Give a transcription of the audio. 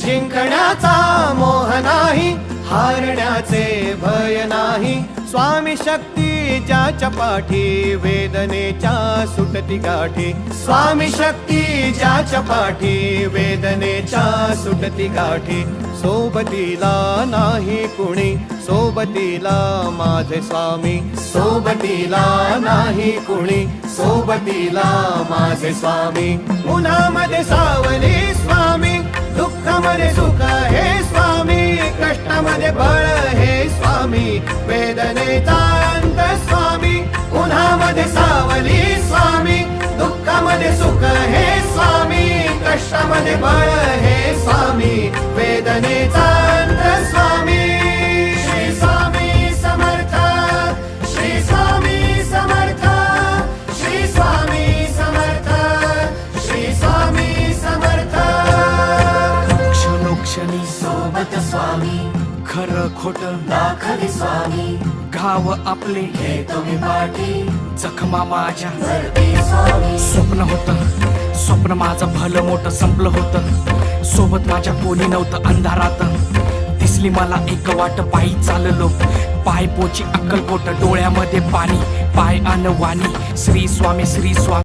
जिंकण्याचा मोह नाही, हारण्याचे भय नाही. स्वामी शक्ती ज्याच्या पाठी, वेदनेच्या सुटती गाठी. स्वामी शक्ती ज्याच्या पाठी, वेदनेच्या सुटती गाठी. सोबतीला नाही कुणी, सोबतीला माझे स्वामी. सोबतीला नाही कुणी, सोबतीला माझे स्वामी. उन्हामध्ये सावली स्वामी, दुःखामध्ये सुख हे स्वामी. कष्टामध्ये बळ हे स्वामी, वेदनेचा अंत स्वामी. उन्हामध्ये सावली स्वामी, दुःखामध्ये सुख हे स्वामी. कष्टामध्ये बळ हे स्वामी, वेदनेचा अंत स्वामी. श्री स्वामी समर्थ, श्री स्वामी समर्थ, श्री स्वामी समर्थ, श्री स्वामी समर्थ. क्षणोक्षणी सोबत स्वामी, खरं खोट दाखवी स्वामी. घाव आपले घेतो मी पाठी, जखमा माझ्या भरती स्वामी. स्वप्न होतं, स्वप्न माझं भलं मोठं संपलं होतं. सोबत माझ्या कोणी नव्हतं अंधारात. दिसली मला एक वाट, पायी चाललो पाय पोची अक्कलकोट. डोळ्यामध्ये पाणी, पाय अनवाणी. श्री स्वामी, श्री स्वामी.